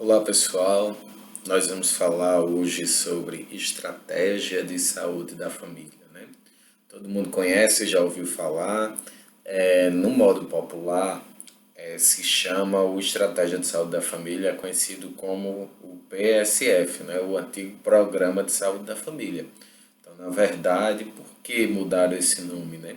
Olá pessoal, nós vamos falar hoje sobre estratégia de saúde da família, né? Todo mundo conhece, já ouviu falar, no modo popular se chama o Estratégia de Saúde da Família, conhecido como o PSF, né? O antigo Programa de Saúde da Família. Então, na verdade, por que mudaram esse nome, né?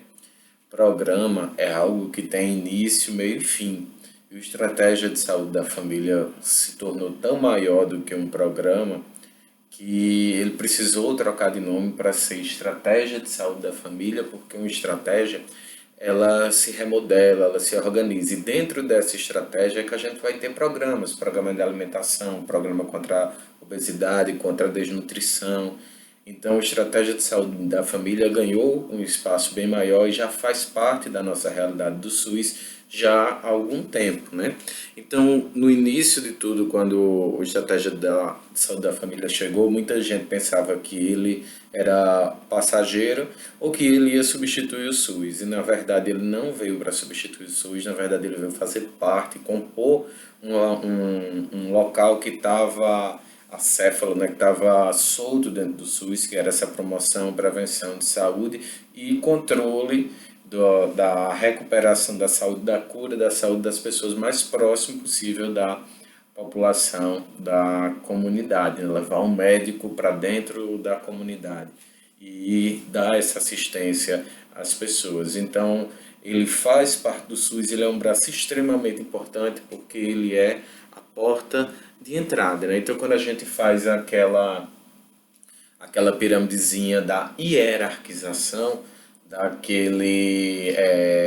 Programa é algo que tem início, meio e fim. E o Estratégia de Saúde da Família se tornou tão maior do que um programa que ele precisou trocar de nome para ser Estratégia de Saúde da Família, porque uma estratégia ela se remodela, ela se organiza. E dentro dessa estratégia é que a gente vai ter programas, programa de alimentação, programa contra a obesidade, contra a desnutrição. Então, a estratégia de saúde da família ganhou um espaço bem maior e já faz parte da nossa realidade do SUS já há algum tempo, né? Então, no início de tudo, quando a estratégia da saúde da família chegou, muita gente pensava que ele era passageiro ou que ele ia substituir o SUS. E, na verdade, ele não veio para substituir o SUS, na verdade, ele veio fazer parte, compor um local que estava acéfalo, né, que estava solto dentro do SUS, que era essa promoção, prevenção de saúde e controle da recuperação da saúde, da cura da saúde das pessoas mais próximo possível da população, da comunidade, né? Levar um médico para dentro da comunidade e dar essa assistência às pessoas. Então, ele faz parte do SUS, ele é um braço extremamente importante porque ele é a porta de entrada, né? Então, quando a gente faz aquela piramidezinha da hierarquização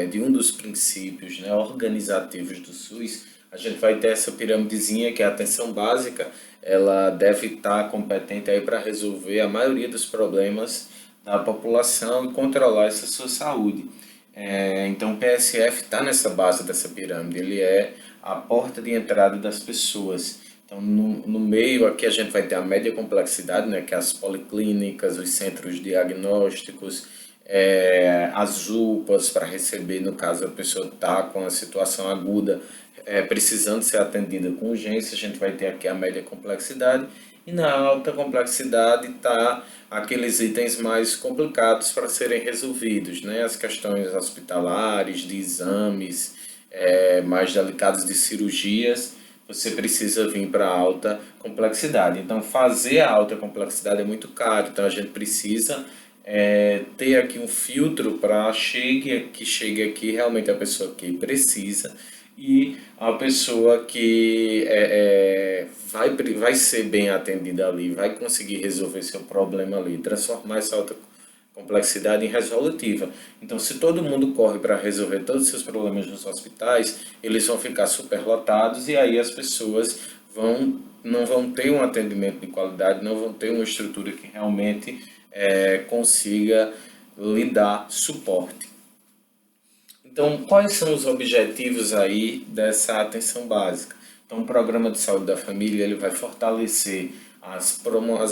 de um dos princípios, né, organizativos do SUS, a gente vai ter essa piramidezinha que é a atenção básica, ela deve estar competente aí para resolver a maioria dos problemas da população e controlar essa sua saúde. Então o PSF está nessa base dessa pirâmide, ele é a porta de entrada das pessoas. Então, no meio aqui a gente vai ter a média complexidade, né, que é as policlínicas, os centros diagnósticos, as UPAs para receber, no caso a pessoa está com a situação aguda, precisando ser atendida com urgência, a gente vai ter aqui a média complexidade. E na alta complexidade está aqueles itens mais complicados para serem resolvidos, né? As questões hospitalares, de exames, mais delicados de cirurgias, você precisa vir para alta complexidade. Então, fazer a alta complexidade é muito caro. Então, a gente precisa ter aqui um filtro para que chegue aqui realmente a pessoa que precisa e a pessoa que vai ser bem atendida ali, vai conseguir resolver seu problema ali, transformar essa alta complexidade em resolutiva. Então, se todo mundo corre para resolver todos os seus problemas nos hospitais, eles vão ficar superlotados e aí as pessoas não vão ter um atendimento de qualidade, não vão ter uma estrutura que realmente consiga lhe dar suporte. Então, quais são os objetivos aí dessa atenção básica? Então, o programa de saúde da família ele vai fortalecer as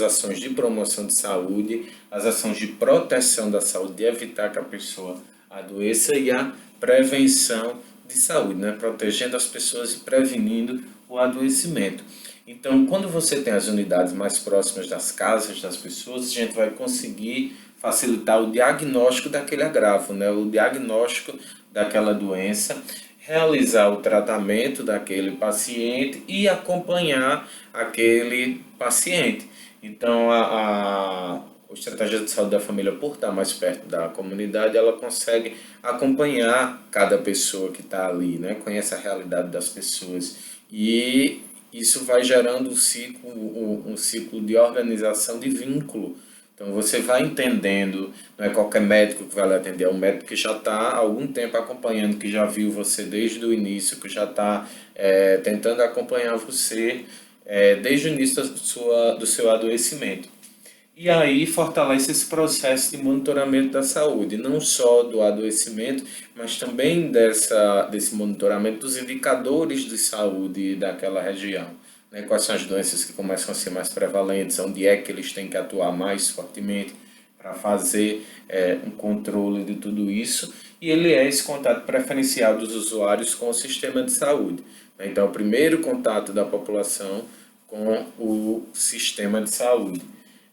ações de promoção de saúde, as ações de proteção da saúde, de evitar que a pessoa adoeça e a prevenção de saúde, né? Protegendo as pessoas e prevenindo o adoecimento. Então, quando você tem as unidades mais próximas das casas das pessoas, a gente vai conseguir facilitar o diagnóstico daquele agravo, né? O diagnóstico daquela doença, realizar o tratamento daquele paciente e acompanhar aquele paciente. Então, a estratégia de saúde da família, por estar mais perto da comunidade, ela consegue acompanhar cada pessoa que está ali, né? Conhece a realidade das pessoas e isso vai gerando um ciclo de organização de vínculo. Então você vai entendendo, não é qualquer médico que vai lhe atender, é um médico que já está há algum tempo acompanhando, que já viu você desde o início, que já está tentando acompanhar você desde o início do seu adoecimento. E aí fortalece esse processo de monitoramento da saúde, não só do adoecimento, mas também desse monitoramento dos indicadores de saúde daquela região. Né? Quais são as doenças que começam a ser mais prevalentes, onde é que eles têm que atuar mais fortemente para fazer um controle de tudo isso. E ele é esse contato preferencial dos usuários com o sistema de saúde. né? Então, é o primeiro contato da população com o sistema de saúde.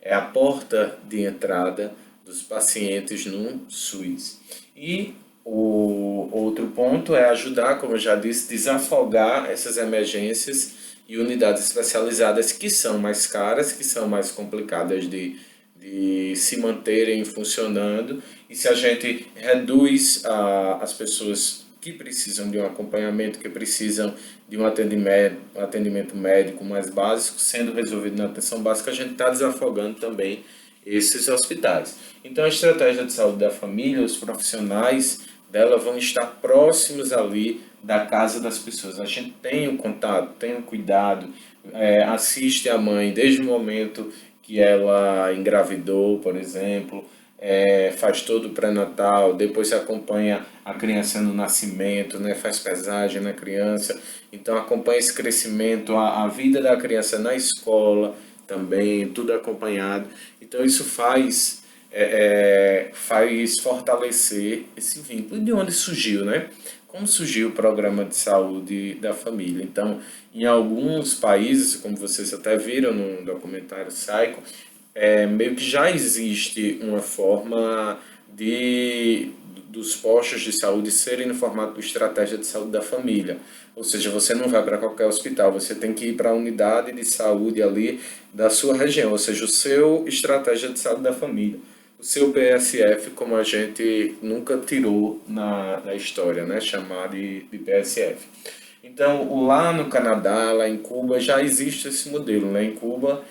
É a porta de entrada dos pacientes no SUS. E o outro ponto é ajudar, como eu já disse, desafogar essas emergências e unidades especializadas que são mais caras, que são mais complicadas de se manterem funcionando. E se a gente reduz as pessoas que precisam de um acompanhamento, que precisam de um atendimento médico mais básico, sendo resolvido na atenção básica, a gente está desafogando também esses hospitais. Então, a estratégia de saúde da família, os profissionais dela vão estar próximos ali da casa das pessoas. A gente tem o contato, tem o cuidado, assiste a mãe desde o momento que ela engravidou, por exemplo, faz todo o pré-natal, depois acompanha a criança no nascimento, né, faz pesagem na criança, então acompanha esse crescimento, a vida da criança na escola também, tudo acompanhado. Então isso faz fortalecer esse vínculo. E de onde surgiu, né? Como surgiu o programa de saúde da família? Então, em alguns países, como vocês até viram no documentário Psycho, meio que já existe uma forma dos postos de saúde serem no formato de estratégia de saúde da família. Ou seja, você não vai para qualquer hospital, você tem que ir para a unidade de saúde ali da sua região, ou seja, o seu estratégia de saúde da família. O seu PSF, como a gente nunca tirou na história, né? Chamar de PSF. Então, lá no Canadá, lá em Cuba, já existe esse modelo, né? Em Cuba,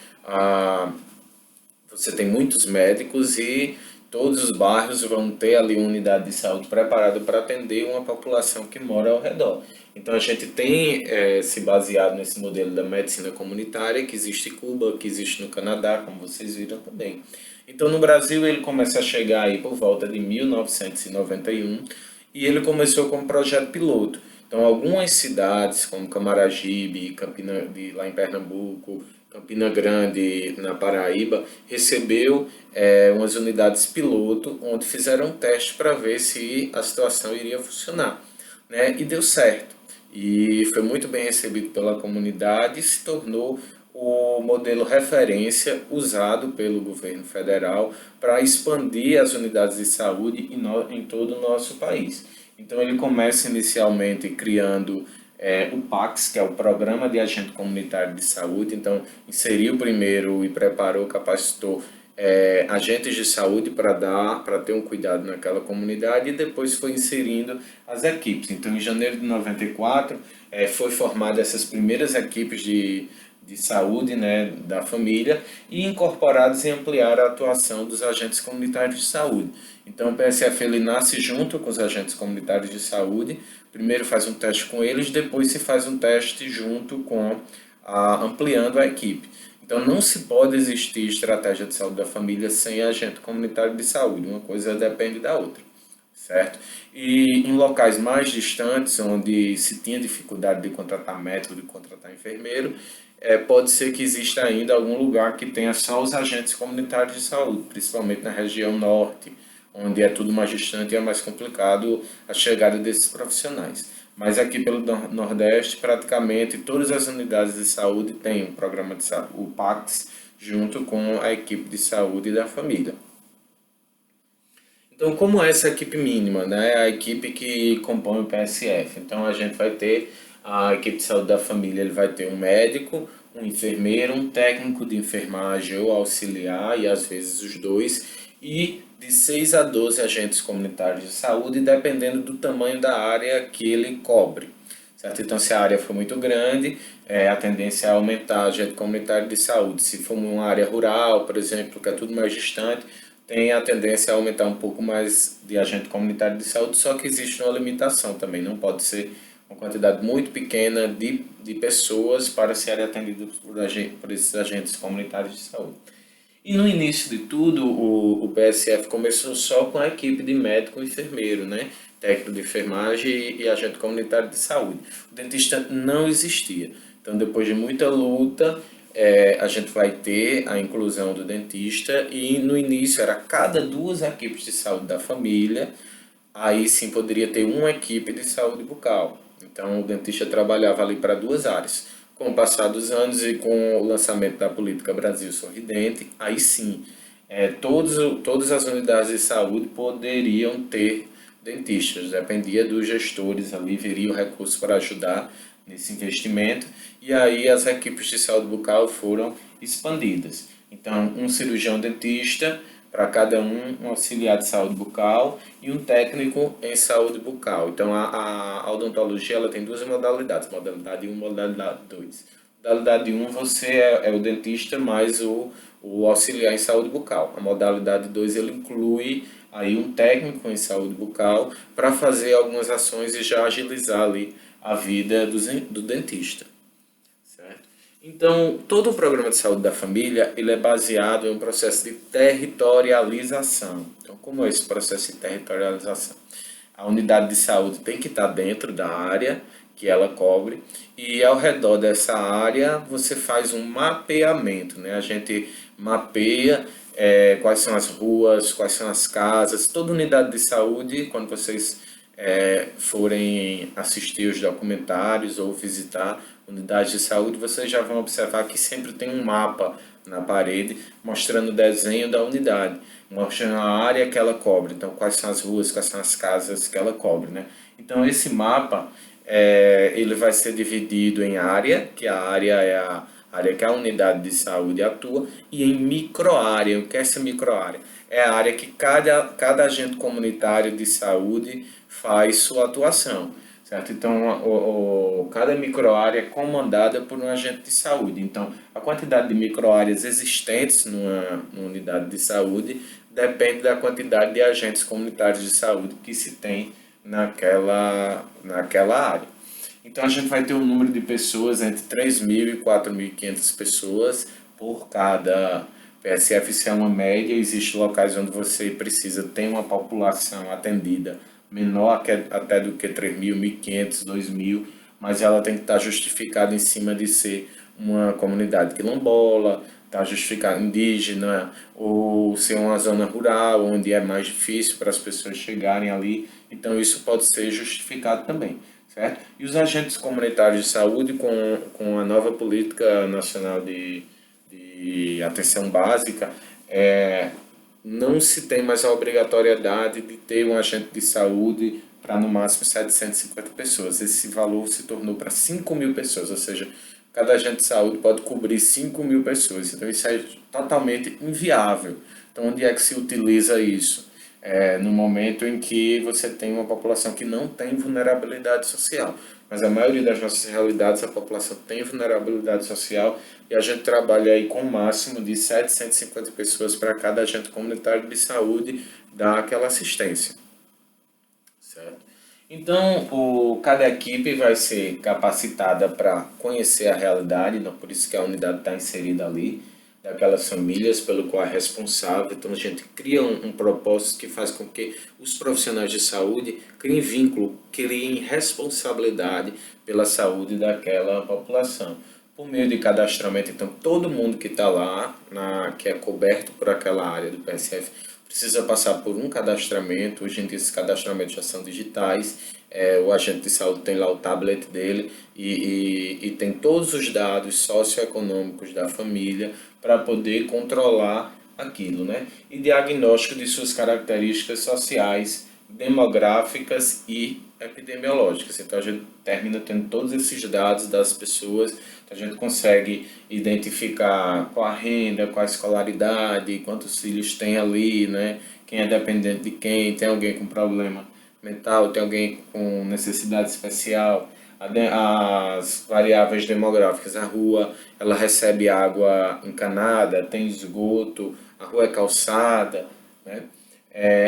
você tem muitos médicos e todos os bairros vão ter ali uma unidade de saúde preparada para atender uma população que mora ao redor. Então a gente tem se baseado nesse modelo da medicina comunitária que existe em Cuba, que existe no Canadá, como vocês viram também. Então no Brasil ele começa a chegar aí por volta de 1991 e ele começou como projeto piloto. Então algumas cidades como Camaragibe, lá em Pernambuco, Campina Grande, na Paraíba, recebeu umas unidades piloto, onde fizeram um teste para ver se a situação iria funcionar, né? E deu certo. E foi muito bem recebido pela comunidade e se tornou o modelo referência usado pelo governo federal para expandir as unidades de saúde em todo o nosso país. Então ele começa inicialmente criando o PACS, que é o Programa de Agente Comunitário de Saúde. Então, inseriu primeiro e preparou, capacitou agentes de saúde para ter um cuidado naquela comunidade e depois foi inserindo as equipes. Então, em janeiro de 94, foi formada essas primeiras equipes de saúde, né, da família e incorporados em ampliar a atuação dos agentes comunitários de saúde. Então o PSF ele nasce junto com os agentes comunitários de saúde, primeiro faz um teste com eles, depois se faz um teste junto com ampliando a equipe. Então não se pode existir estratégia de saúde da família sem agente comunitário de saúde, uma coisa depende da outra, certo? E em locais mais distantes, onde se tinha dificuldade de contratar médico, de contratar enfermeiro, pode ser que exista ainda algum lugar que tenha só os agentes comunitários de saúde, principalmente na região norte, onde é tudo mais distante e é mais complicado a chegada desses profissionais. Mas aqui pelo Nordeste, praticamente todas as unidades de saúde têm um programa de saúde, o PACS, junto com a equipe de saúde da família. Então, como é essa equipe mínima, né? A equipe que compõe o PSF. Então, a gente vai ter a equipe de saúde da família, ele vai ter um médico, um enfermeiro, um técnico de enfermagem ou auxiliar, e às vezes os dois, e de 6 a 12 agentes comunitários de saúde, dependendo do tamanho da área que ele cobre. Certo? Então, se a área for muito grande, a tendência é aumentar o agente comunitário de saúde. Se for uma área rural, por exemplo, que é tudo mais distante, tem a tendência a aumentar um pouco mais de agente comunitário de saúde, só que existe uma limitação também. Não pode ser uma quantidade muito pequena de pessoas para serem atendidas por esses agentes comunitários de saúde. E no início de tudo, o PSF começou só com a equipe de médico e enfermeiro, né? Técnico de enfermagem e agente comunitário de saúde. O dentista não existia. Então, depois de muita luta, a gente vai ter a inclusão do dentista e no início era cada 2 equipes de saúde da família, aí sim poderia ter uma equipe de saúde bucal. Então o dentista trabalhava ali para duas áreas. Com o passar dos anos e com o lançamento da política Brasil Sorridente, aí sim, todas as unidades de saúde poderiam ter dentistas, dependia dos gestores ali, viria o recurso para ajudar nesse investimento, e aí as equipes de saúde bucal foram expandidas. Então, um cirurgião dentista para cada um auxiliar de saúde bucal e um técnico em saúde bucal. Então, a odontologia ela tem duas modalidades, modalidade 1 e modalidade 2. Modalidade 1, você é o dentista mais o auxiliar em saúde bucal. A modalidade 2, ele inclui aí um técnico em saúde bucal para fazer algumas ações e já agilizar ali a vida do dentista. Certo? Então, todo o programa de saúde da família, ele é baseado em um processo de territorialização. Então, como é esse processo de territorialização? A unidade de saúde tem que estar dentro da área que ela cobre e ao redor dessa área você faz um mapeamento, né? A gente mapeia quais são as ruas, quais são as casas, toda unidade de saúde, quando vocês forem assistir os documentários ou visitar unidades de saúde, vocês já vão observar que sempre tem um mapa na parede mostrando o desenho da unidade, mostrando a área que ela cobre, então quais são as ruas, quais são as casas que ela cobre, né? Então esse mapa ele vai ser dividido em área, que a área é a área que a unidade de saúde atua, e em microárea. O que é essa microárea? É a área que cada agente comunitário de saúde faz sua atuação, certo? Então, cada microárea é comandada por um agente de saúde. Então, a quantidade de microáreas existentes numa unidade de saúde depende da quantidade de agentes comunitários de saúde que se tem naquela área. Então a gente vai ter um número de pessoas entre 3.000 e 4.500 pessoas por cada PSF. Isso é uma média, existem locais onde você precisa ter uma população atendida menor até do que 3.000, 1.500, 2.000, mas ela tem que estar justificada em cima de ser uma comunidade quilombola, está justificado indígena, ou ser uma zona rural, onde é mais difícil para as pessoas chegarem ali. Então isso pode ser justificado também, certo? E os agentes comunitários de saúde, com a nova política nacional de atenção básica, não se tem mais a obrigatoriedade de ter um agente de saúde para no máximo 750 pessoas. Esse valor se tornou para 5.000 pessoas, ou seja, cada agente de saúde pode cobrir 5.000 pessoas. Então isso é totalmente inviável. Então onde é que se utiliza isso? No momento em que você tem uma população que não tem vulnerabilidade social. Mas a maioria das nossas realidades, a população tem vulnerabilidade social e a gente trabalha aí com um máximo de 750 pessoas para cada agente comunitário de saúde dar aquela assistência. Certo? Então, cada equipe vai ser capacitada para conhecer a realidade, não, por isso que a unidade está inserida ali, daquelas famílias pelo qual é responsável. Então, a gente cria um propósito que faz com que os profissionais de saúde criem vínculo, criem responsabilidade pela saúde daquela população. Por meio de cadastramento, então, todo mundo que está lá, que é coberto por aquela área do PSF, precisa passar por um cadastramento. Hoje em dia esses cadastramentos já são digitais, o agente de saúde tem lá o tablet dele e tem todos os dados socioeconômicos da família para poder controlar aquilo, né? E diagnóstico de suas características sociais, demográficas e epidemiológicas. Então a gente termina tendo todos esses dados das pessoas, então, a gente consegue identificar qual a renda, qual a escolaridade, quantos filhos tem ali, né? Quem é dependente de quem, tem alguém com problema mental, tem alguém com necessidade especial, as variáveis demográficas, a rua, ela recebe água encanada, tem esgoto, a rua é calçada, né?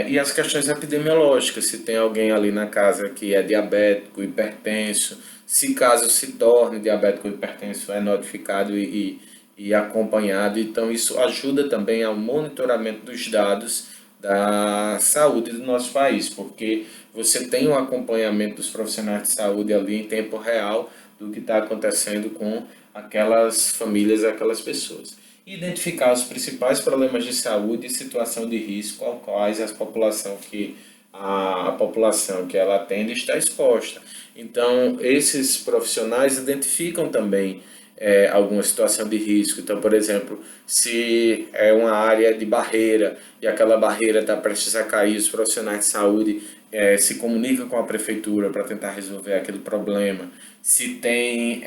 E as questões epidemiológicas, se tem alguém ali na casa que é diabético, hipertenso, se caso se torne diabético ou hipertenso, é notificado e acompanhado. Então isso ajuda também ao monitoramento dos dados da saúde do nosso país, porque você tem um acompanhamento dos profissionais de saúde ali em tempo real do que está acontecendo com aquelas famílias, aquelas pessoas. Identificar os principais problemas de saúde e situação de risco ao quais a população que a população que ela atende está exposta. Então, esses profissionais identificam também alguma situação de risco. Então, por exemplo, se é uma área de barreira e aquela barreira está prestes a cair, os profissionais de saúde se comunicam com a prefeitura para tentar resolver aquele problema. Se tem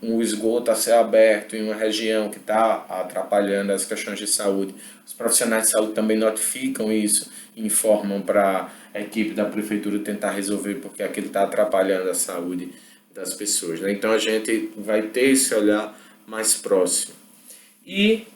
um esgoto a céu aberto em uma região que está atrapalhando as questões de saúde, os profissionais de saúde também notificam isso e informam para a equipe da prefeitura tentar resolver porque aquilo está atrapalhando a saúde das pessoas, né? Então a gente vai ter esse olhar mais próximo. E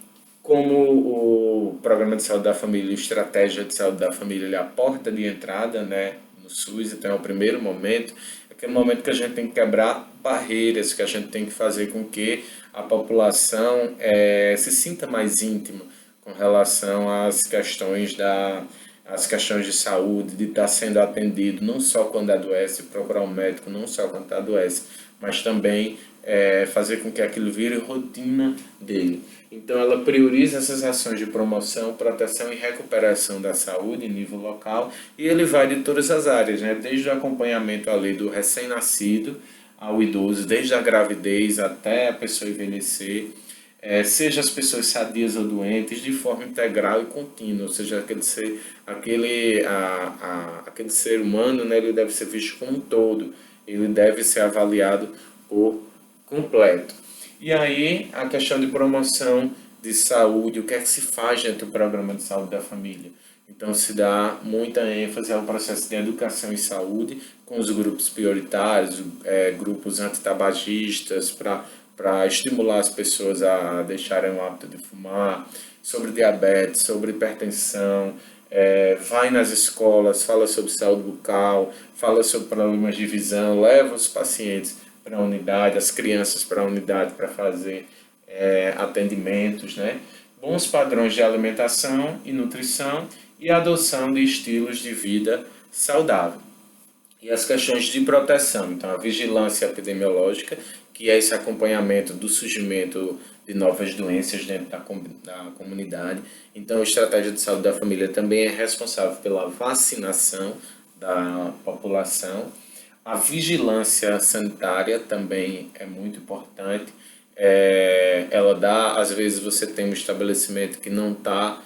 como o Programa de Saúde da Família, a Estratégia de Saúde da Família, ele é a porta de entrada, né, no SUS, então é o primeiro momento, é aquele momento que a gente tem que quebrar barreiras, que a gente tem que fazer com que a população se sinta mais íntima com relação às questões de saúde, de estar sendo atendido não só quando adoece, procurar um médico não só quando adoece, mas também fazer com que aquilo vire rotina dele. Então, ela prioriza essas ações de promoção, proteção e recuperação da saúde em nível local e ele vai de todas as áreas, né? Desde o acompanhamento ali do recém-nascido ao idoso, desde a gravidez até a pessoa envelhecer, seja as pessoas sadias ou doentes, de forma integral e contínua, ou seja, aquele ser humano, né, ele deve ser visto como um todo, ele deve ser avaliado por completo. E aí, a questão de promoção de saúde, o que é que se faz dentro do programa de saúde da família? Então, se dá muita ênfase ao processo de educação em saúde, com os grupos prioritários, grupos antitabagistas, para estimular as pessoas a deixarem o hábito de fumar, sobre diabetes, sobre hipertensão, vai nas escolas, fala sobre saúde bucal, fala sobre problemas de visão, leva os pacientes para a unidade, as crianças para a unidade para fazer atendimentos, né? Bons padrões de alimentação e nutrição e adoção de estilos de vida saudável. E as questões de proteção, então a vigilância epidemiológica, que é esse acompanhamento do surgimento de novas doenças dentro da comunidade. Então a estratégia de saúde da família também é responsável pela vacinação da população. A vigilância sanitária também é muito importante. Ela dá, às vezes você tem um estabelecimento que não está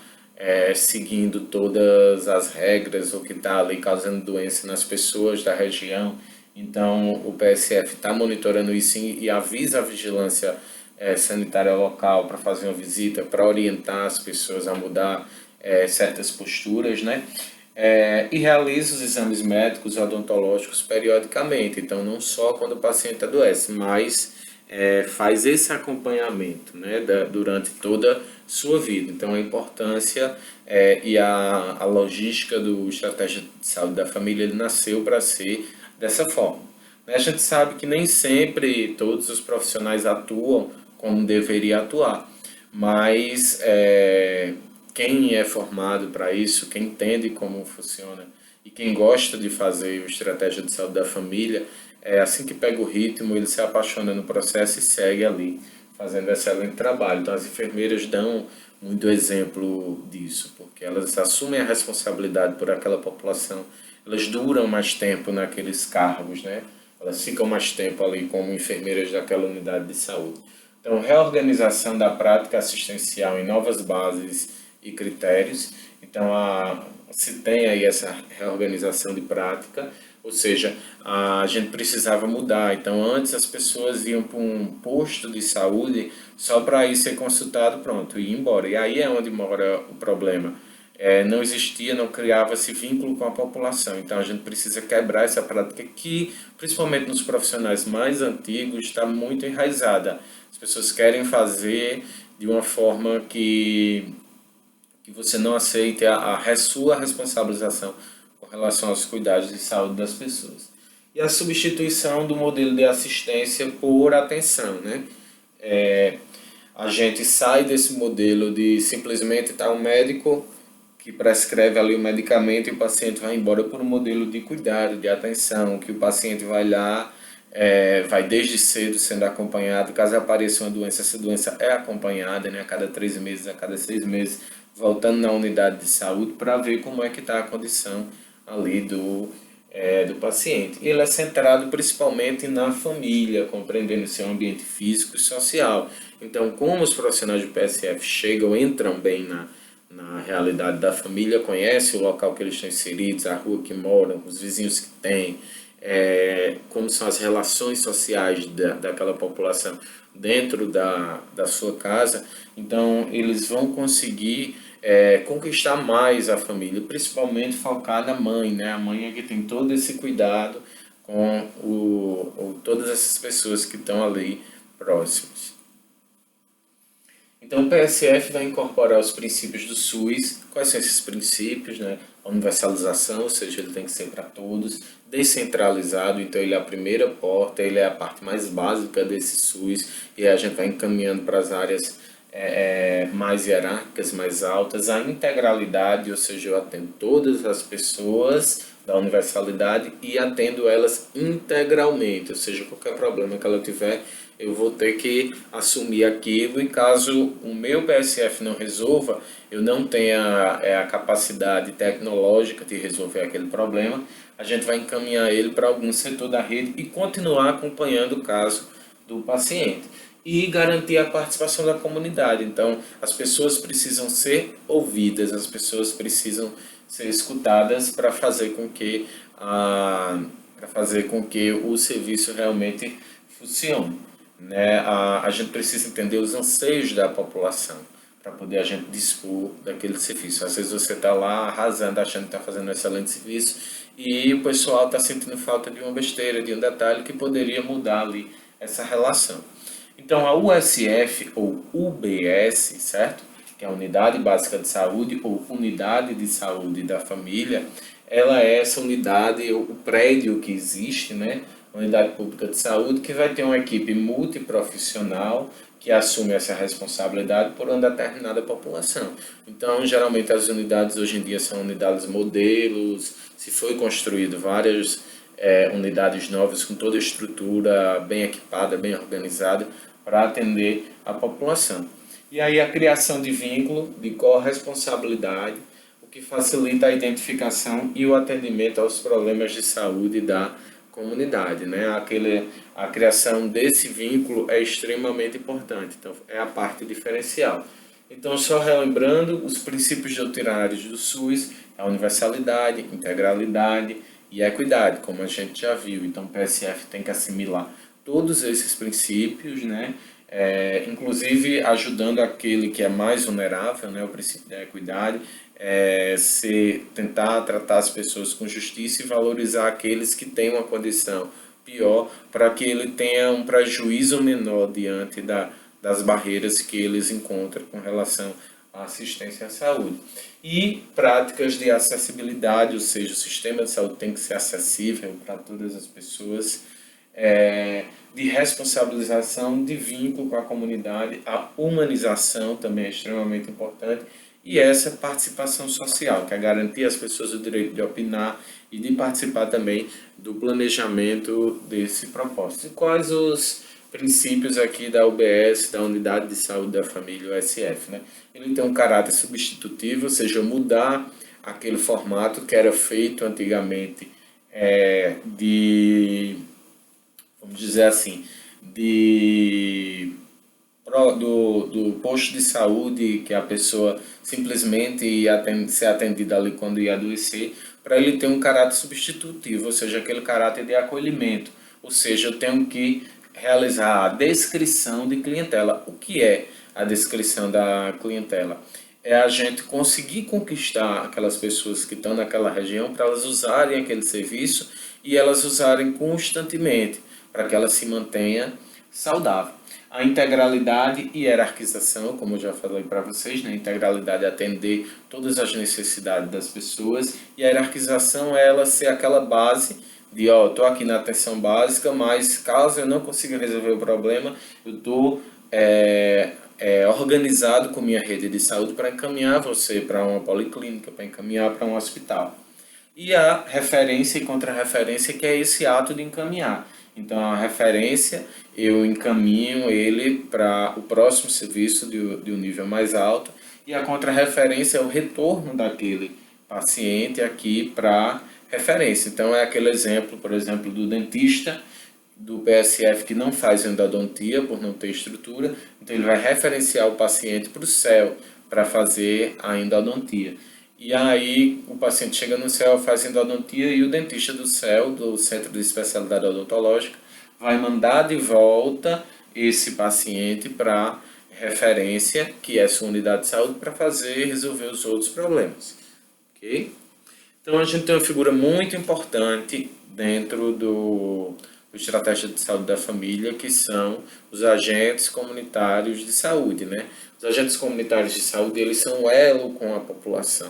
seguindo todas as regras ou que está ali causando doença nas pessoas da região. Então o PSF está monitorando isso e avisa a vigilância sanitária local para fazer uma visita, para orientar as pessoas a mudar certas posturas, né? E realiza os exames médicos odontológicos periodicamente. Então, não só quando o paciente adoece, mas faz esse acompanhamento, né, durante toda a sua vida. Então, a importância e a logística do Estratégia de Saúde da Família ele nasceu para ser dessa forma. Né? A gente sabe que nem sempre todos os profissionais atuam como deveria atuar, mas quem é formado para isso, quem entende como funciona e quem gosta de fazer o Estratégia de Saúde da Família, assim que pega o ritmo, ele se apaixona no processo e segue ali, fazendo excelente trabalho. Então, as enfermeiras dão muito exemplo disso, porque elas assumem a responsabilidade por aquela população, elas duram mais tempo naqueles cargos, né? Elas ficam mais tempo ali como enfermeiras daquela unidade de saúde. Então, reorganização da prática assistencial em novas bases e critérios. Então, se tem aí essa reorganização de prática, ou seja, a gente precisava mudar. Então, antes as pessoas iam para um posto de saúde só para ir ser consultado, pronto, e ir embora. E aí é onde mora o problema. Não existia, não criava-se vínculo com a população. Então, a gente precisa quebrar essa prática que, principalmente nos profissionais mais antigos, está muito enraizada. As pessoas querem fazer de uma forma que você não aceite sua responsabilização com relação aos cuidados de saúde das pessoas. E a substituição do modelo de assistência por atenção, né? A gente sai desse modelo de simplesmente estar um médico que prescreve ali o medicamento e o paciente vai embora por um modelo de cuidado, de atenção, que o paciente vai lá, vai desde cedo sendo acompanhado, caso apareça uma doença, essa doença é acompanhada, né, a cada 3 meses, a cada 6 meses, voltando na unidade de saúde para ver como é que está a condição ali do paciente. Ele é centrado principalmente na família, compreendendo seu ambiente físico e social. Então, como os profissionais do PSF entram bem na realidade da família, conhecem o local que eles estão inseridos, a rua que moram, os vizinhos que têm, como são as relações sociais daquela população dentro da sua casa, então eles vão conseguir conquistar mais a família, principalmente focar na mãe, né? A mãe é que tem todo esse cuidado com todas essas pessoas que estão ali próximas. Então, o PSF vai incorporar os princípios do SUS. Quais são esses princípios, né? A universalização, ou seja, ele tem que ser para todos. Descentralizado, então ele é a primeira porta, ele é a parte mais básica desse SUS. E aí a gente vai encaminhando para as áreas mais hierárquicas, mais altas. A integralidade, ou seja, eu atendo todas as pessoas da universalidade e atendo elas integralmente, ou seja, qualquer problema que ela tiver, eu vou ter que assumir aquilo e caso o meu PSF não resolva, eu não tenha a capacidade tecnológica de resolver aquele problema, a gente vai encaminhar ele para algum setor da rede e continuar acompanhando o caso do paciente. E garantir a participação da comunidade. Então, as pessoas precisam ser ouvidas, as pessoas precisam ser escutadas para fazer com que o serviço realmente funcione, né? A gente precisa entender os anseios da população para poder a gente dispor daquele serviço. Às vezes você está lá arrasando, achando que está fazendo um excelente serviço e o pessoal está sentindo falta de uma besteira, de um detalhe que poderia mudar ali essa relação. Então, a USF ou UBS, certo? Que é a Unidade Básica de Saúde ou Unidade de Saúde da Família, ela é essa unidade, o prédio que existe, né? Unidade Pública de Saúde, que vai ter uma equipe multiprofissional que assume essa responsabilidade por uma determinada população. Então, geralmente as unidades hoje em dia são unidades modelos, se foi construído várias unidades novas com toda a estrutura bem equipada, bem organizada para atender a população. E aí a criação de vínculo, de corresponsabilidade, o que facilita a identificação e o atendimento aos problemas de saúde da comunidade, né? A criação desse vínculo é extremamente importante, então é a parte diferencial. Então, só relembrando, os princípios doutrinários do SUS, a universalidade, integralidade e equidade, como a gente já viu. Então, o PSF tem que assimilar todos esses princípios, né? Inclusive ajudando aquele que é mais vulnerável, né? O princípio da equidade, tentar tratar as pessoas com justiça e valorizar aqueles que têm uma condição pior, para que ele tenha um prejuízo menor diante das barreiras que eles encontram com relação à assistência à saúde. E práticas de acessibilidade, ou seja, o sistema de saúde tem que ser acessível para todas as pessoas, de responsabilização, de vínculo com a comunidade, a humanização também é extremamente importante, e essa participação social, que é garantir às pessoas o direito de opinar e de participar também do planejamento desse propósito. E quais os princípios aqui da UBS, da Unidade de Saúde da Família, USF, né? Ele tem um caráter substitutivo, ou seja, mudar aquele formato que era feito antigamente vamos dizer assim, do posto de saúde, que a pessoa simplesmente ia ser atendida ali quando ia adoecer, para ele ter um caráter substitutivo, ou seja, aquele caráter de acolhimento. Ou seja, eu tenho que realizar a descrição de clientela. O que é a descrição da clientela? É a gente conseguir conquistar aquelas pessoas que estão naquela região para elas usarem aquele serviço e elas usarem constantemente, para que ela se mantenha saudável. A integralidade e hierarquização, como eu já falei para vocês, né? A integralidade é atender todas as necessidades das pessoas e a hierarquização é ela ser aquela base de, estou aqui na atenção básica, mas caso eu não consiga resolver o problema, eu estou organizado com minha rede de saúde para encaminhar você para uma policlínica, para encaminhar para um hospital. E a referência e contra-referência, que é esse ato de encaminhar. Então, a referência, eu encaminho ele para o próximo serviço de um nível mais alto, e a contra-referência é o retorno daquele paciente aqui para referência. Então é aquele exemplo, por exemplo, do dentista do PSF que não faz endodontia por não ter estrutura, então ele vai referenciar o paciente para o CEL para fazer a endodontia. E aí o paciente chega no CEL, faz endodontia e o dentista do CEL, do Centro de Especialidade Odontológica, vai mandar de volta esse paciente para referência, que é sua unidade de saúde, para fazer e resolver os outros problemas. Ok? Então a gente tem uma figura muito importante dentro do estratégia de saúde da família, que são os agentes comunitários de saúde, né? Os agentes comunitários de saúde, eles são um elo com a população.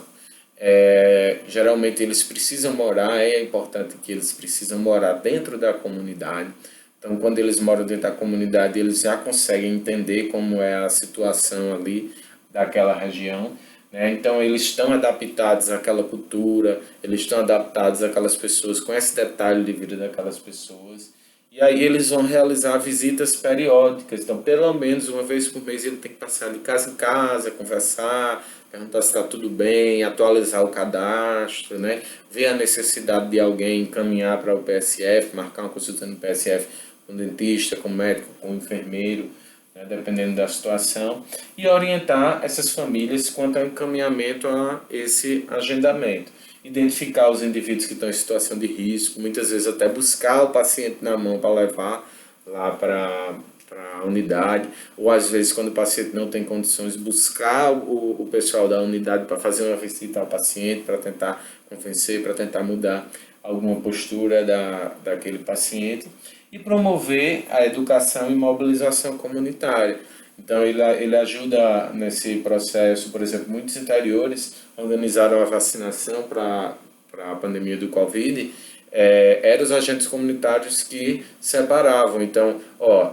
Geralmente eles precisam morar, é importante que eles precisam morar dentro da comunidade. Então, quando eles moram dentro da comunidade, eles já conseguem entender como é a situação ali daquela região, né? Então, eles estão adaptados àquela cultura, eles estão adaptados àquelas pessoas, com esse detalhe de vida daquelas pessoas. E aí eles vão realizar visitas periódicas. Então, pelo menos uma vez por mês ele tem que passar de casa em casa, conversar, perguntar se está tudo bem, atualizar o cadastro, né? Ver a necessidade de alguém encaminhar para o PSF, marcar uma consulta no PSF com dentista, com médico, com enfermeiro, né? Dependendo da situação, e orientar essas famílias quanto ao encaminhamento a esse agendamento. Identificar os indivíduos que estão em situação de risco, muitas vezes até buscar o paciente na mão para levar lá para a unidade, ou às vezes quando o paciente não tem condições, buscar o pessoal da unidade para fazer uma visita ao paciente, para tentar convencer, para tentar mudar alguma postura daquele paciente, e promover a educação e mobilização comunitária. Então ele ajuda nesse processo, por exemplo, muitos interiores organizaram a vacinação para a pandemia do Covid, eram os agentes comunitários que separavam. Então,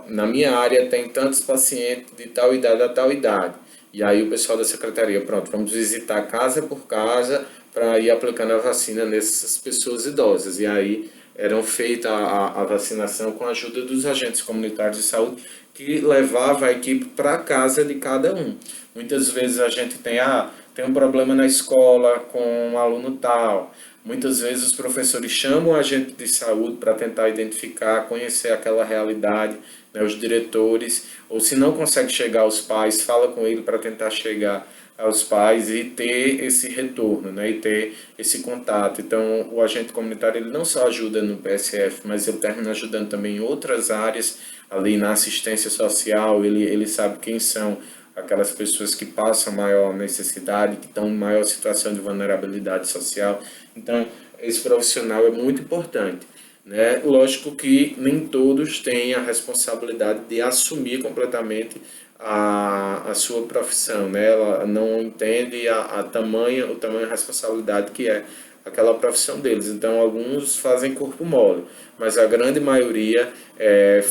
na minha área tem tantos pacientes de tal idade a tal idade. E aí o pessoal da secretaria, pronto, vamos visitar casa por casa para ir aplicando a vacina nessas pessoas idosas. E aí eram feita a vacinação com a ajuda dos agentes comunitários de saúde que levava a equipe para a casa de cada um. Muitas vezes a gente tem um problema na escola com um aluno tal. Muitas vezes os professores chamam o agente de saúde para tentar identificar, conhecer aquela realidade, né, os diretores, ou se não consegue chegar aos pais, fala com ele para tentar chegar aos pais e ter esse retorno, né, e ter esse contato. Então, o agente comunitário ele não só ajuda no PSF, mas ele termina ajudando também em outras áreas, ali na assistência social, ele sabe quem são aquelas pessoas que passam maior necessidade, que estão em maior situação de vulnerabilidade social. Então, esse profissional é muito importante, né? Lógico que nem todos têm a responsabilidade de assumir completamente a sua profissão, né? Ela não entende o tamanho da responsabilidade que é aquela profissão deles. Então, alguns fazem corpo mole, mas a grande maioria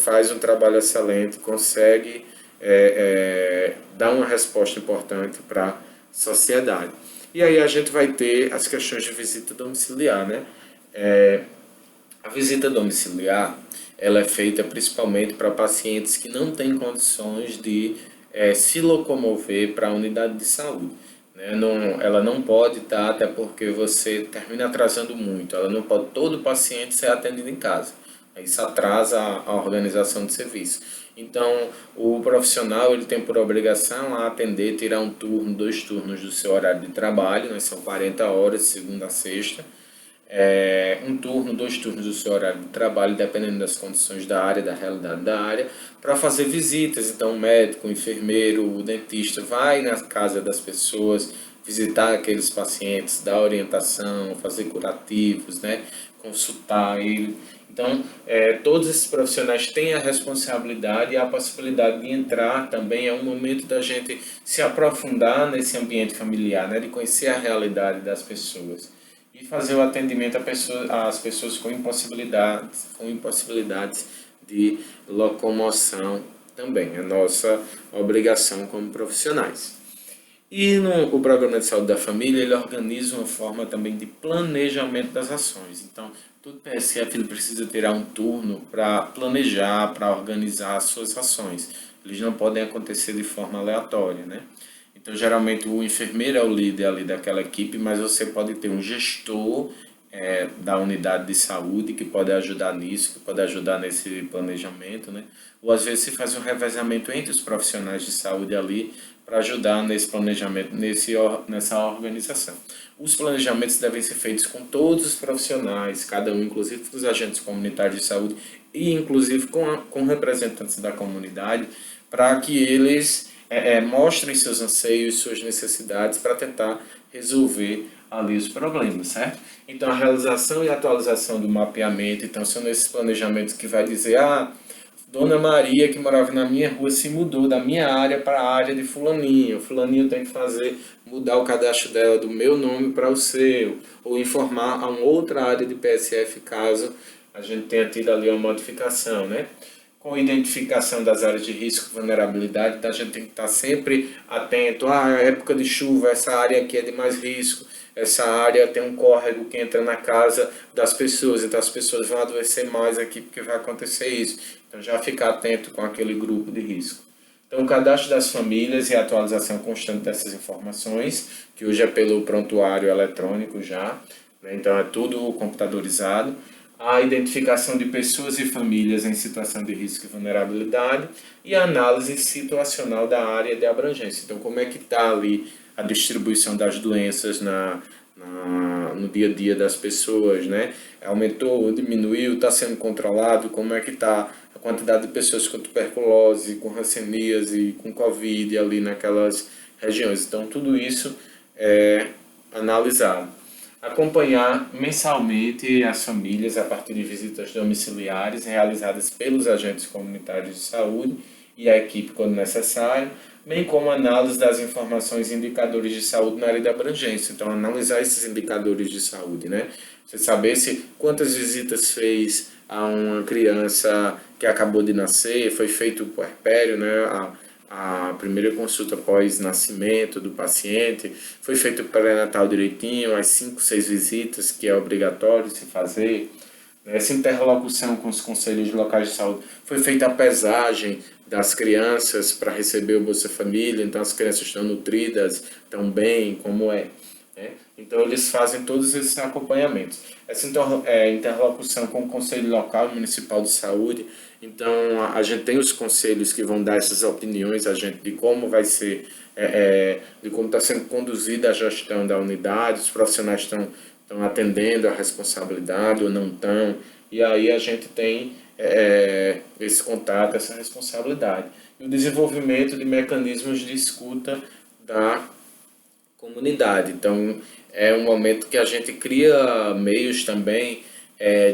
faz um trabalho excelente, consegue dar uma resposta importante para a sociedade. E aí a gente vai ter as questões de visita domiciliar, né? A visita domiciliar, ela é feita principalmente para pacientes que não têm condições de se locomover para a unidade de saúde, né? Não, ela não pode estar, até porque você termina atrasando muito. Ela não pode todo paciente ser atendido em casa. Isso atrasa a organização do serviço. Então, o profissional ele tem por obrigação a atender, tirar um turno, 2 turnos do seu horário de trabalho, né? São 40 horas, de segunda a sexta. Um turno, 2 turnos do seu horário de trabalho, dependendo das condições da área, da realidade da área, para fazer visitas. Então, o médico, o enfermeiro, o dentista vai na casa das pessoas, visitar aqueles pacientes, dar orientação, fazer curativos, né? Consultar ele. Então, todos esses profissionais têm a responsabilidade e a possibilidade de entrar também. É um momento da gente se aprofundar nesse ambiente familiar, né? De conhecer a realidade das pessoas e fazer o atendimento às pessoas com impossibilidades de locomoção também. É nossa obrigação como profissionais. E o Programa de Saúde da Família, ele organiza uma forma também de planejamento das ações. Então, todo PSF ele precisa tirar um turno para planejar, para organizar as suas ações. Eles não podem acontecer de forma aleatória, né? Então, geralmente, o enfermeiro é o líder ali daquela equipe, mas você pode ter um gestor da unidade de saúde que pode ajudar nisso, que pode ajudar nesse planejamento, né? Ou às vezes se faz um revezamento entre os profissionais de saúde ali para ajudar nesse planejamento, nessa organização. Os planejamentos devem ser feitos com todos os profissionais, cada um, inclusive os agentes comunitários de saúde e inclusive com representantes da comunidade, para que eles mostrem seus anseios, suas necessidades para tentar resolver ali os problemas, certo? Então a realização e atualização do mapeamento, então são esses planejamentos que vai dizer, Dona Maria, que morava na minha rua, se mudou da minha área para a área de fulaninho. Fulaninho tem que mudar o cadastro dela do meu nome para o seu, ou informar a uma outra área de PSF caso a gente tenha tido ali uma modificação, né? Com identificação das áreas de risco e vulnerabilidade, então a gente tem que estar sempre atento. Época de chuva, essa área aqui é de mais risco, essa área tem um córrego que entra na casa das pessoas, então as pessoas vão adoecer mais aqui porque vai acontecer isso. Então já ficar atento com aquele grupo de risco. Então o cadastro das famílias e a atualização constante dessas informações, que hoje é pelo prontuário eletrônico já, né? Então é tudo computadorizado. A identificação de pessoas e famílias em situação de risco e vulnerabilidade e a análise situacional da área de abrangência. Então, como é que está ali a distribuição das doenças no dia a dia das pessoas, né? Aumentou, diminuiu, está sendo controlado, como é que está a quantidade de pessoas com tuberculose, com hanseníase, com Covid ali naquelas regiões. Então, tudo isso é analisado. Acompanhar mensalmente as famílias a partir de visitas domiciliares realizadas pelos agentes comunitários de saúde e a equipe quando necessário, bem como análise das informações e indicadores de saúde na área de abrangência. Então, analisar esses indicadores de saúde, né? Você saber quantas visitas fez a uma criança que acabou de nascer, foi feito o puerpério, né? A primeira consulta pós-nascimento do paciente, foi feito o pré-natal direitinho, as 5, 6 visitas que é obrigatório se fazer. Essa interlocução com os conselhos locais de saúde, foi feita a pesagem das crianças para receber o Bolsa Família, então as crianças estão nutridas, estão bem, como é. Né? Então eles fazem todos esses acompanhamentos. Essa interlocução com o Conselho Local e Municipal de Saúde, então a gente tem os conselhos que vão dar essas opiniões a gente de como vai ser, de como está sendo conduzida a gestão da unidade, os profissionais estão atendendo a responsabilidade ou não estão, e aí a gente tem esse contato, essa responsabilidade. E o desenvolvimento de mecanismos de escuta da comunidade. Então, é um momento que a gente cria meios também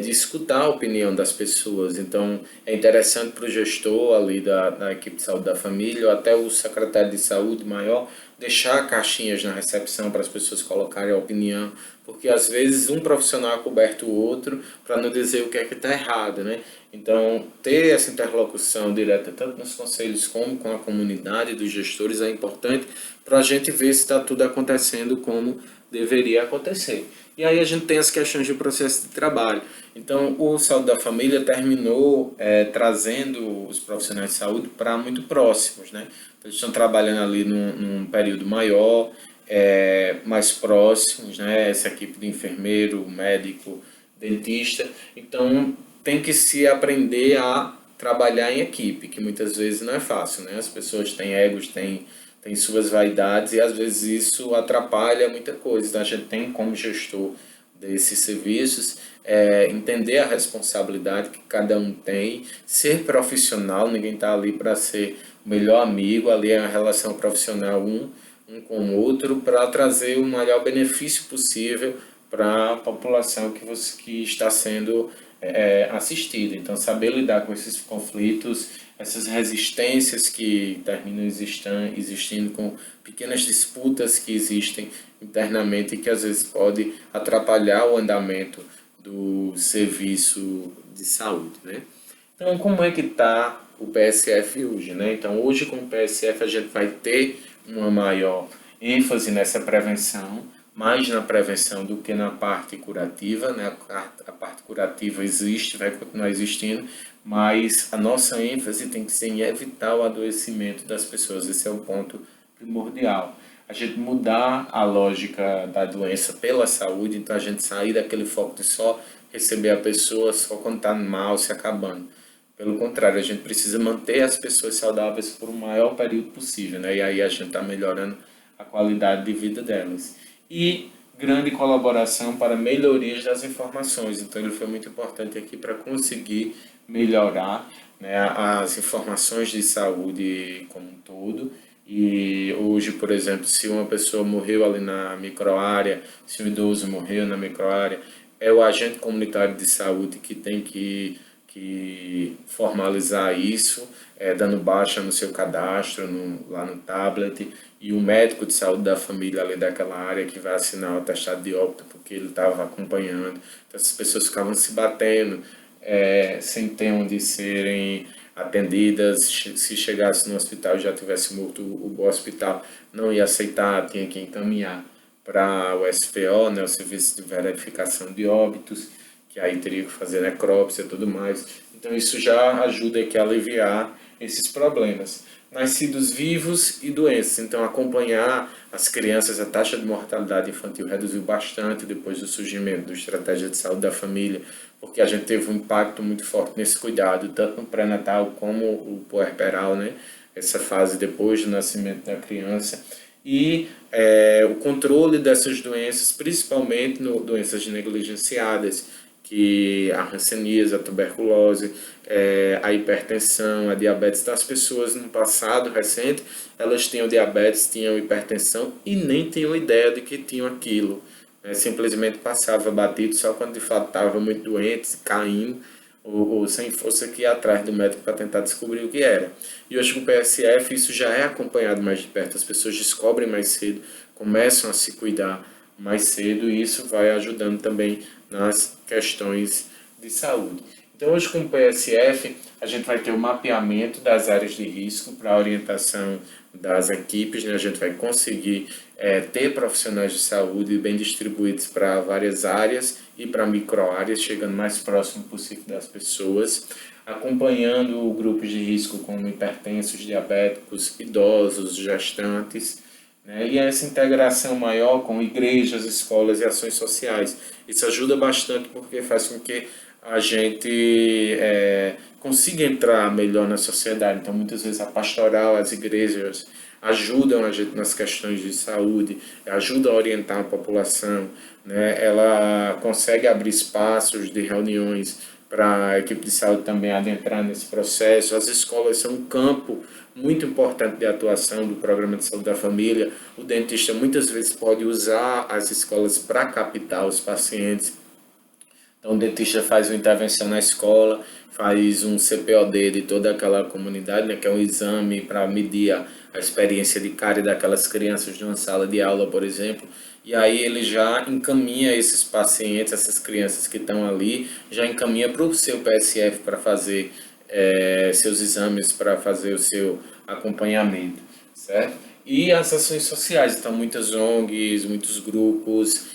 de escutar a opinião das pessoas. Então, é interessante para o gestor ali da equipe de saúde da família, ou até o secretário de saúde maior, deixar caixinhas na recepção para as pessoas colocarem a opinião, porque às vezes um profissional coberto o outro para não dizer o que é que está errado, né? Então, ter essa interlocução direta, tanto nos conselhos como com a comunidade dos gestores, é importante para a gente ver se está tudo acontecendo como deveria acontecer. E aí a gente tem as questões de processo de trabalho. Então, o Saúde da Família terminou trazendo os profissionais de saúde para muito próximos, né? Então, eles estão trabalhando ali num período maior, mais próximos, né? Essa equipe de enfermeiro, médico, dentista. Então, tem que se aprender a trabalhar em equipe, que muitas vezes não é fácil, né? As pessoas têm egos, têm suas vaidades e às vezes isso atrapalha muita coisa. Então a gente tem como gestor desses serviços entender a responsabilidade que cada um tem, ser profissional, ninguém está ali para ser o melhor amigo, ali é a relação profissional um com o outro para trazer o maior benefício possível para a população que está sendo assistida. Então, saber lidar com esses conflitos, essas resistências que terminam existindo com pequenas disputas que existem internamente e que às vezes pode atrapalhar o andamento do serviço de saúde, né? Então, como é que está o PSF hoje, né? Então, hoje com o PSF a gente vai ter uma maior ênfase nessa prevenção, mais na prevenção do que na parte curativa, né? A parte curativa existe, vai continuar existindo, mas a nossa ênfase tem que ser em evitar o adoecimento das pessoas, esse é o ponto primordial. a gente mudar a lógica da doença pela saúde, então a gente sair daquele foco de só receber a pessoa só quando está mal, se acabando. Pelo contrário, a gente precisa manter as pessoas saudáveis por o maior período possível, né? E aí a gente está melhorando a qualidade de vida delas. E grande colaboração para melhorias das informações. Então ele foi muito importante aqui para conseguir melhorar, né, as informações de saúde como um todo. E hoje, por exemplo, se uma pessoa morreu ali na microárea, se um idoso morreu na microárea, é o agente comunitário de saúde que tem que formalizar isso, dando baixa no seu cadastro, lá no tablet, e o médico de saúde da família ali daquela área que vai assinar o atestado de óbito porque ele estava acompanhando. Então, essas pessoas ficavam se batendo, sem ter onde serem atendidas. Se chegasse no hospital e já tivesse morto, o hospital não ia aceitar, tinha que encaminhar para o SPO, né, o Serviço de Verificação de Óbitos, que aí teria que fazer necrópsia e tudo mais. Então isso já ajuda aqui a aliviar esses problemas. Nascidos vivos e doenças. Então acompanhar as crianças, a taxa de mortalidade infantil reduziu bastante depois do surgimento da estratégia de saúde da família, porque a gente teve um impacto muito forte nesse cuidado, tanto no pré-natal como o puerperal, né? Essa fase depois do nascimento da criança. E o controle dessas doenças, principalmente doenças negligenciadas, que a hanseníase, a tuberculose, a hipertensão, a diabetes. Das pessoas no passado recente, elas tinham diabetes, tinham hipertensão e nem tinham ideia de que tinham aquilo. Simplesmente passava batido só quando de fato estava muito doente, caindo, ou sem força que ia atrás do médico para tentar descobrir o que era. E hoje com o PSF isso já é acompanhado mais de perto, as pessoas descobrem mais cedo, começam a se cuidar mais cedo e isso vai ajudando também nas questões de saúde. Então hoje com o PSF a gente vai ter o mapeamento das áreas de risco para a orientação das equipes, né? A gente vai conseguir ter profissionais de saúde bem distribuídos para várias áreas e para microáreas, chegando mais próximo possível das pessoas, acompanhando grupos de risco como hipertensos, diabéticos, idosos, gestantes, né? E essa integração maior com igrejas, escolas e ações sociais. Isso ajuda bastante porque faz com que a gente consiga entrar melhor na sociedade. Então, muitas vezes a pastoral, as igrejas ajudam a gente nas questões de saúde, ajudam a orientar a população, né? Ela consegue abrir espaços de reuniões para a equipe de saúde também adentrar nesse processo. As escolas são um campo muito importante de atuação do programa de saúde da família. O dentista muitas vezes pode usar as escolas para captar os pacientes. Então, o dentista faz uma intervenção na escola, faz um CPOD de toda aquela comunidade, né, que é um exame para medir a experiência de cárie daquelas crianças de uma sala de aula, por exemplo. E aí ele já encaminha esses pacientes, essas crianças que estão ali, já encaminha para o seu PSF para fazer seus exames, para fazer o seu acompanhamento, certo? E as ações sociais, então muitas ONGs, muitos grupos,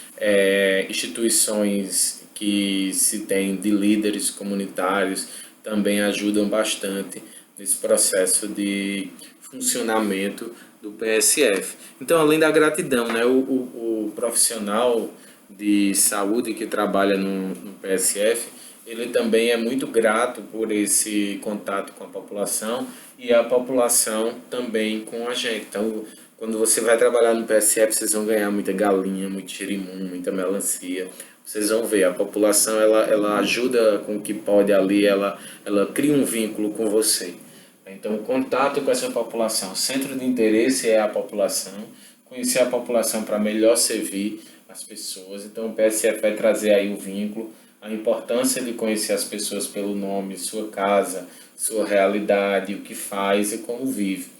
instituições que se tem de líderes comunitários também ajudam bastante nesse processo de funcionamento do PSF. Então, além da gratidão, né, o profissional de saúde que trabalha no PSF, ele também é muito grato por esse contato com a população e a população também com a gente. Então, quando você vai trabalhar no PSF, vocês vão ganhar muita galinha, muito girimum, muita melancia. Vocês vão ver, a população ela ajuda com o que pode ali, ela cria um vínculo com você. Então, o contato com essa população, o centro de interesse é a população, conhecer a população para melhor servir as pessoas. Então, o PSF vai trazer aí o vínculo, a importância de conhecer as pessoas pelo nome, sua casa, sua realidade, o que faz e como vive.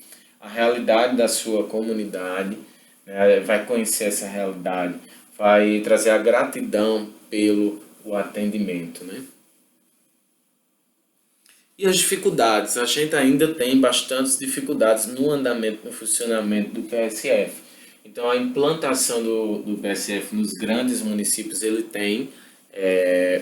A realidade da sua comunidade, né, vai conhecer essa realidade, vai trazer a gratidão pelo o atendimento, né? E as dificuldades? A gente ainda tem bastantes dificuldades no andamento, no funcionamento do PSF. Então, a implantação do PSF nos grandes municípios, ele tem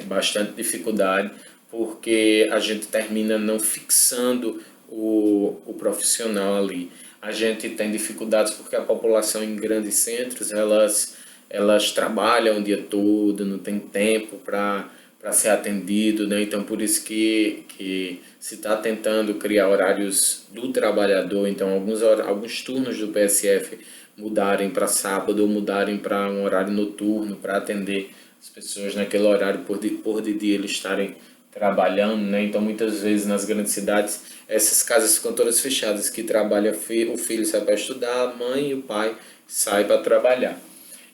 bastante dificuldade, porque a gente termina não fixando o profissional ali. a gente tem dificuldades porque a população em grandes centros, elas trabalham o dia todo, não tem tempo para ser atendido, né? Então, por isso que se está tentando criar horários do trabalhador, então alguns turnos do PSF mudarem para sábado ou mudarem para um horário noturno para atender as pessoas naquele horário por de dia eles estarem trabalhando, né? Então muitas vezes nas grandes cidades essas casas ficam todas fechadas, que trabalha o filho sai para estudar, a mãe e o pai saem para trabalhar.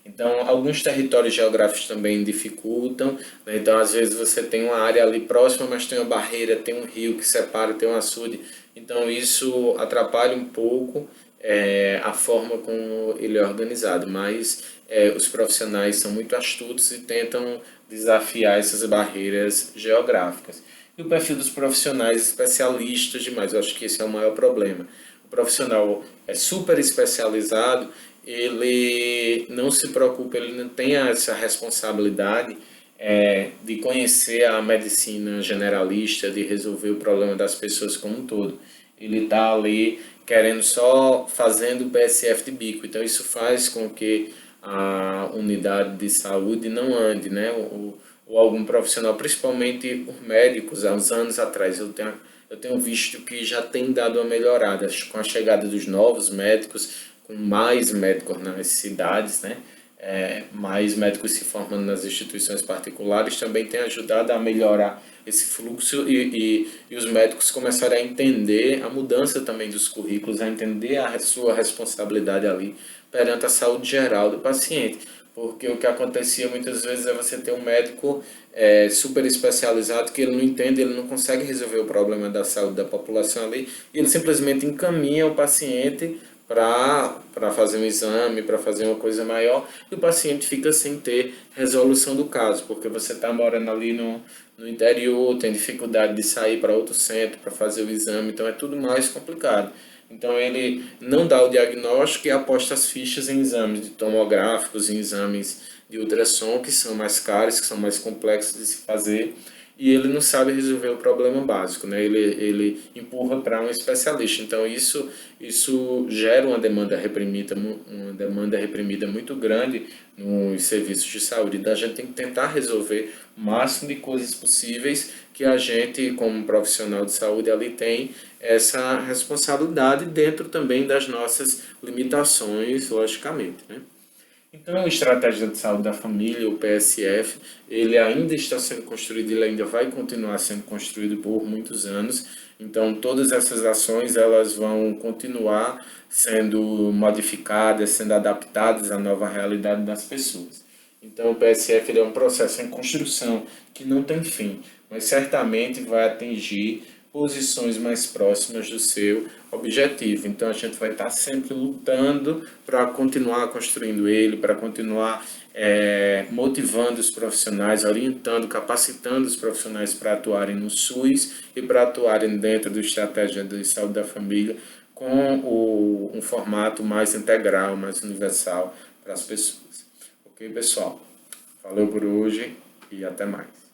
Então, alguns territórios geográficos também dificultam, né? Então, às vezes você tem uma área ali próxima, mas tem uma barreira, tem um rio que separa, tem um açude. Então, isso atrapalha um pouco a forma como ele é organizado, mas os profissionais são muito astutos e tentam desafiar essas barreiras geográficas. E o perfil dos profissionais especialistas demais, eu acho que esse é o maior problema. O profissional é super especializado, ele não se preocupa, ele não tem essa responsabilidade de conhecer a medicina generalista, de resolver o problema das pessoas como um todo. Ele está ali querendo só fazendo o PSF de bico. Então isso faz com que a unidade de saúde não ande, né? Ou algum profissional, principalmente os médicos, há uns anos atrás, eu tenho visto que já tem dado uma melhorada com a chegada dos novos médicos, com mais médicos nas cidades, né? Mais médicos se formando nas instituições particulares também tem ajudado a melhorar esse fluxo e os médicos começaram a entender a mudança também dos currículos, a entender a sua responsabilidade ali perante a saúde geral do paciente. Porque o que acontecia muitas vezes é você ter um médico super especializado que ele não entende, ele não consegue resolver o problema da saúde da população ali, e ele simplesmente encaminha o paciente para fazer um exame, para fazer uma coisa maior, e o paciente fica sem ter resolução do caso, porque você está morando ali no interior, tem dificuldade de sair para outro centro para fazer o exame, então é tudo mais complicado. Então ele não dá o diagnóstico e aposta as fichas em exames de tomográficos, em exames de ultrassom, que são mais caros, que são mais complexos de se fazer, e ele não sabe resolver o problema básico, né? Ele empurra para um especialista. Então isso gera uma demanda reprimida muito grande nos serviços de saúde. Então a gente tem que tentar resolver o máximo de coisas possíveis que a gente, como profissional de saúde, ali tem essa responsabilidade dentro também das nossas limitações, logicamente, né? Então, a Estratégia de Saúde da Família, o PSF, ele ainda está sendo construído, ele ainda vai continuar sendo construído por muitos anos. Então, todas essas ações, elas vão continuar sendo modificadas, sendo adaptadas à nova realidade das pessoas. Então, o PSF ele é um processo em construção que não tem fim, mas certamente vai atingir posições mais próximas do seu objetivo. Então a gente vai estar sempre lutando para continuar construindo ele, para continuar motivando os profissionais, orientando, capacitando os profissionais para atuarem no SUS e para atuarem dentro da estratégia de saúde da família com um formato mais integral, mais universal para as pessoas. Ok, pessoal? Valeu por hoje e até mais.